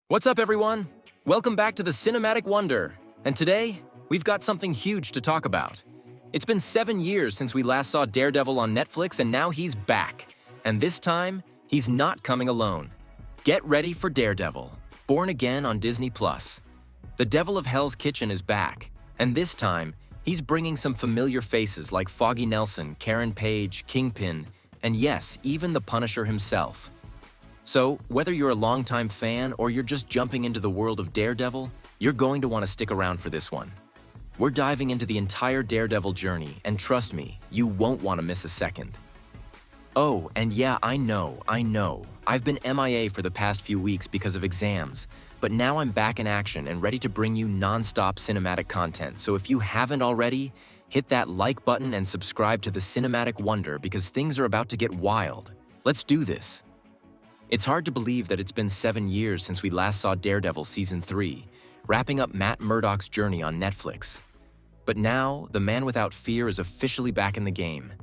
What's up, everyone? Welcome back to the Cinematic Wonder. And today, we've got something huge to talk about. It's been 7 years since we last saw Daredevil on Netflix, and now he's back. And this time, he's not coming alone. Get ready for Daredevil, Born Again on Disney+. The Devil of Hell's Kitchen is back, and this time, he's bringing some familiar faces like Foggy Nelson, Karen Page, Kingpin, and yes, even the Punisher himself. So, whether you're a longtime fan or you're just jumping into the world of Daredevil, you're going to want to stick around for this one. We're diving into the entire Daredevil journey, and trust me, you won't want to miss a second. Oh, and yeah, I know. I've been MIA for the past few weeks because of exams, but now I'm back in action and ready to bring you non-stop cinematic content, so if you haven't already, hit that like button and subscribe to the Cinematic Wonder because things are about to get wild. Let's do this. It's hard to believe that it's been 7 years since we last saw Daredevil Season 3, wrapping up Matt Murdock's journey on Netflix. But now, the man without fear is officially back in the game.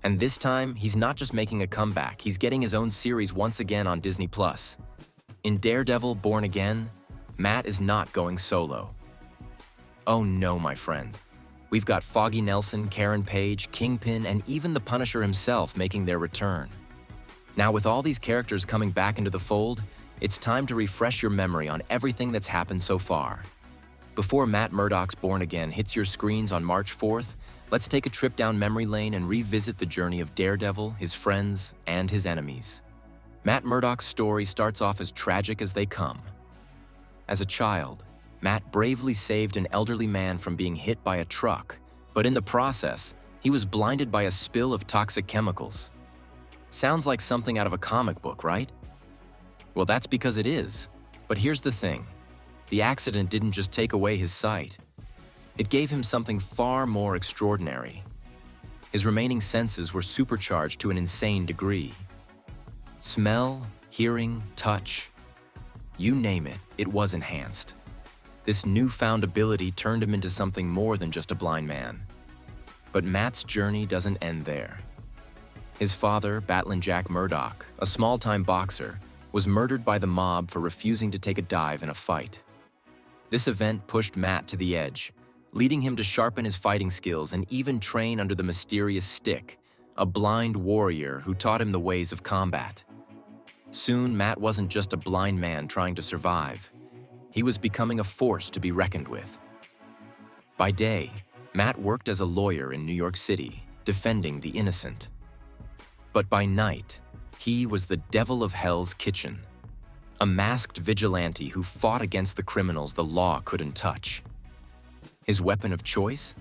And this time, he's not just making a comeback, he's getting his own series once again on Disney+. In Daredevil Born Again, Matt is not going solo. Oh no, my friend. We've got Foggy Nelson, Karen Page, Kingpin, and even the Punisher himself making their return. Now, with all these characters coming back into the fold, it's time to refresh your memory on everything that's happened so far. Before Matt Murdock's Born Again hits your screens on March 4th, let's take a trip down memory lane and revisit the journey of Daredevil, his friends, and his enemies. Matt Murdock's story starts off as tragic as they come. As a child, Matt bravely saved an elderly man from being hit by a truck, but in the process, he was blinded by a spill of toxic chemicals. Sounds like something out of a comic book, right? Well, that's because it is. But here's the thing. The accident didn't just take away his sight. It gave him something far more extraordinary. His remaining senses were supercharged to an insane degree. Smell, hearing, touch. You name it, it was enhanced. This newfound ability turned him into something more than just a blind man. But Matt's journey doesn't end there. His father, Battling Jack Murdock, a small-time boxer, was murdered by the mob for refusing to take a dive in a fight. This event pushed Matt to the edge, leading him to sharpen his fighting skills and even train under the mysterious Stick, a blind warrior who taught him the ways of combat. Soon, Matt wasn't just a blind man trying to survive. He was becoming a force to be reckoned with. By day, Matt worked as a lawyer in New York City, defending the innocent. But by night, he was the Devil of Hell's Kitchen, a masked vigilante who fought against the criminals the law couldn't touch. His weapon of choice?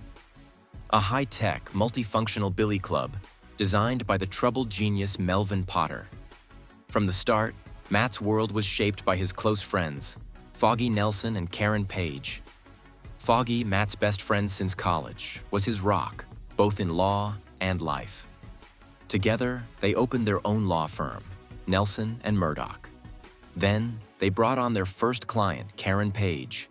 A high-tech, multifunctional billy club designed by the troubled genius Melvin Potter. From the start, Matt's world was shaped by his close friends, Foggy Nelson and Karen Page. Foggy, Matt's best friend since college, was his rock, both in law and life. Together, they opened their own law firm, Nelson and Murdock. Then, they brought on their first client, Karen Page,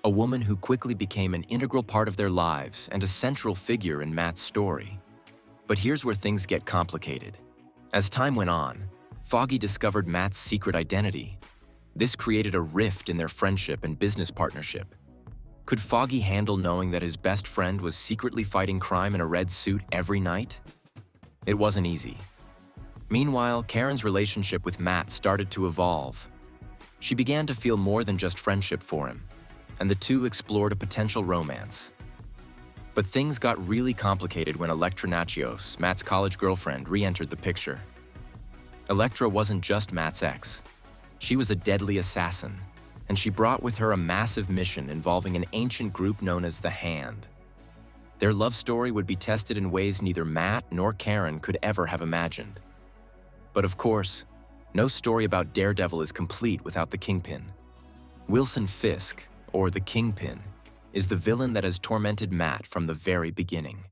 a woman who quickly became an integral part of their lives and a central figure in Matt's story. But here's where things get complicated. As time went on, Foggy discovered Matt's secret identity. This created a rift in their friendship and business partnership. Could Foggy handle knowing that his best friend was secretly fighting crime in a red suit every night? It wasn't easy. Meanwhile, Karen's relationship with Matt started to evolve. She began to feel more than just friendship for him, and the two explored a potential romance. But things got really complicated when Elektra Natchios, Matt's college girlfriend, re-entered the picture. Elektra wasn't just Matt's ex. She was a deadly assassin, and she brought with her a massive mission involving an ancient group known as the Hand. Their love story would be tested in ways neither Matt nor Karen could ever have imagined. But of course, no story about Daredevil is complete without the Kingpin. Wilson Fisk, or the Kingpin, is the villain that has tormented Matt from the very beginning.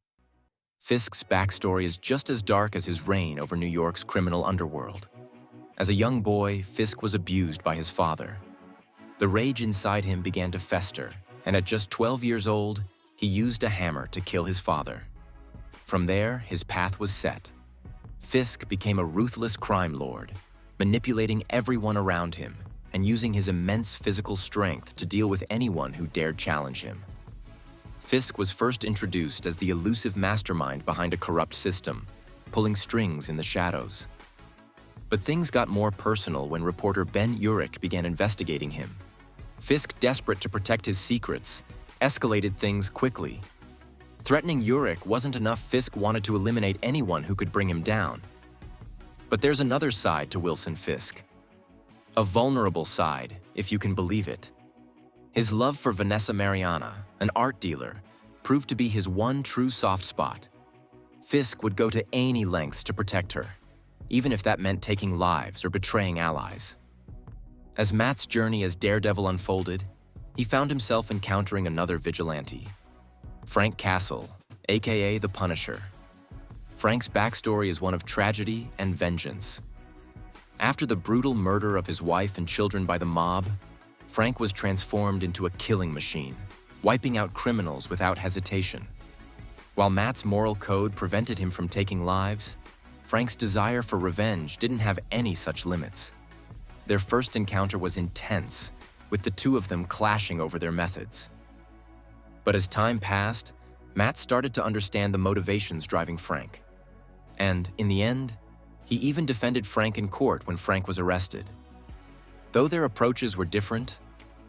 Fisk's backstory is just as dark as his reign over New York's criminal underworld. As a young boy, Fisk was abused by his father. The rage inside him began to fester, and at just 12 years old, he used a hammer to kill his father. From there, his path was set. Fisk became a ruthless crime lord, manipulating everyone around him and using his immense physical strength to deal with anyone who dared challenge him. Fisk was first introduced as the elusive mastermind behind a corrupt system, pulling strings in the shadows. But things got more personal when reporter Ben Urich began investigating him. Fisk, desperate to protect his secrets, escalated things quickly. Threatening Urich wasn't enough. Fisk wanted to eliminate anyone who could bring him down. But there's another side to Wilson Fisk. A vulnerable side, if you can believe it. His love for Vanessa Mariana, an art dealer, proved to be his one true soft spot. Fisk would go to any lengths to protect her, even if that meant taking lives or betraying allies. As Matt's journey as Daredevil unfolded, he found himself encountering another vigilante, Frank Castle, aka the Punisher. Frank's backstory is one of tragedy and vengeance. After the brutal murder of his wife and children by the mob, Frank was transformed into a killing machine, wiping out criminals without hesitation. While Matt's moral code prevented him from taking lives, Frank's desire for revenge didn't have any such limits. Their first encounter was intense, with the two of them clashing over their methods. But as time passed, Matt started to understand the motivations driving Frank. And, in the end, he even defended Frank in court when Frank was arrested. Though their approaches were different,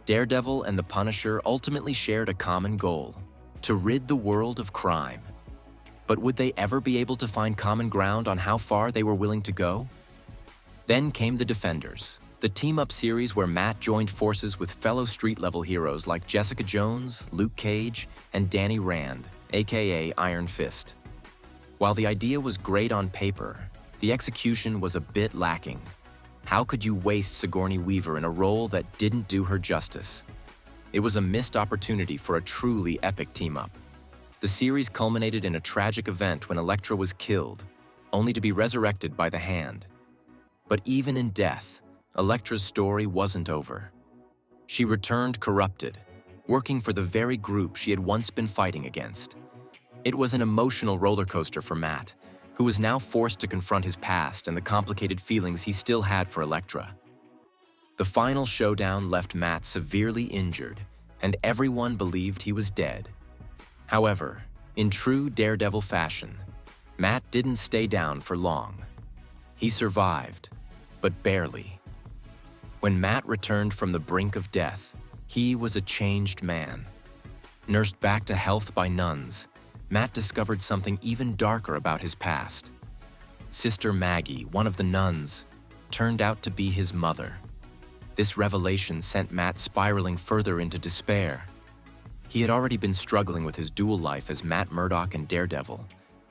Daredevil and the Punisher ultimately shared a common goal: to rid the world of crime. But would they ever be able to find common ground on how far they were willing to go? Then came The Defenders, the team-up series where Matt joined forces with fellow street-level heroes like Jessica Jones, Luke Cage, and Danny Rand, aka Iron Fist. While the idea was great on paper, the execution was a bit lacking. How could you waste Sigourney Weaver in a role that didn't do her justice? It was a missed opportunity for a truly epic team-up. The series culminated in a tragic event when Elektra was killed, only to be resurrected by the Hand. But even in death, Elektra's story wasn't over. She returned corrupted, working for the very group she had once been fighting against. It was an emotional roller coaster for Matt, who was now forced to confront his past and the complicated feelings he still had for Elektra. The final showdown left Matt severely injured, and everyone believed he was dead. However, in true Daredevil fashion, Matt didn't stay down for long. He survived, but barely. When Matt returned from the brink of death, he was a changed man. Nursed back to health by nuns, Matt discovered something even darker about his past. Sister Maggie, one of the nuns, turned out to be his mother. This revelation sent Matt spiraling further into despair. He had already been struggling with his dual life as Matt Murdock and Daredevil,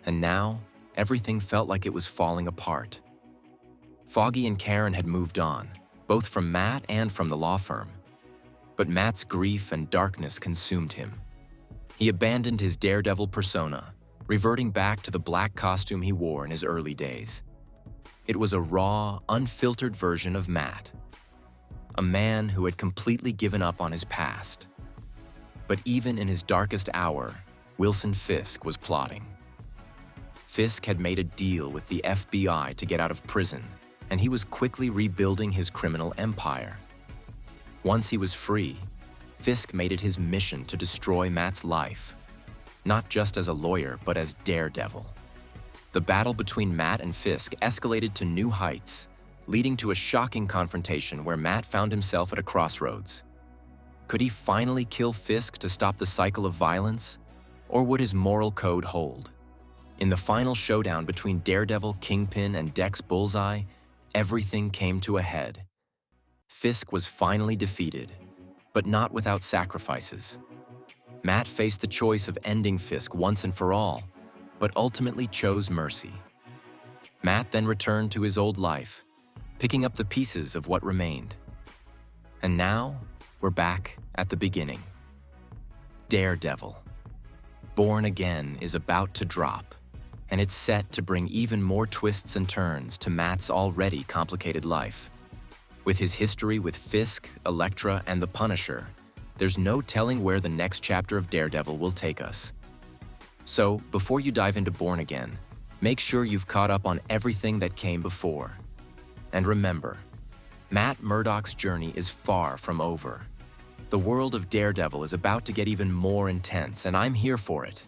and now everything felt like it was falling apart. Foggy and Karen had moved on, both from Matt and from the law firm. But Matt's grief and darkness consumed him. He abandoned his Daredevil persona, reverting back to the black costume he wore in his early days. It was a raw, unfiltered version of Matt, a man who had completely given up on his past. But even in his darkest hour, Wilson Fisk was plotting. Fisk had made a deal with the FBI to get out of prison, and he was quickly rebuilding his criminal empire. Once he was free, Fisk made it his mission to destroy Matt's life, not just as a lawyer, but as Daredevil. The battle between Matt and Fisk escalated to new heights, leading to a shocking confrontation where Matt found himself at a crossroads. Could he finally kill Fisk to stop the cycle of violence, or would his moral code hold? In the final showdown between Daredevil, Kingpin, and Dex Bullseye, everything came to a head. Fisk was finally defeated, but not without sacrifices. Matt faced the choice of ending Fisk once and for all, but ultimately chose mercy. Matt then returned to his old life, picking up the pieces of what remained. And now, we're back at the beginning. Daredevil, Born Again, is about to drop, and it's set to bring even more twists and turns to Matt's already complicated life. With his history with Fisk, Elektra, and the Punisher, there's no telling where the next chapter of Daredevil will take us. So, before you dive into Born Again, make sure you've caught up on everything that came before. And remember, Matt Murdock's journey is far from over. The world of Daredevil is about to get even more intense, and I'm here for it.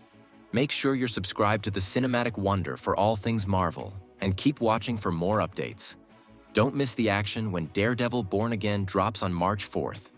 Make sure you're subscribed to the Cinematic Wonder for all things Marvel, and keep watching for more updates. Don't miss the action when Daredevil Born Again drops on March 4th.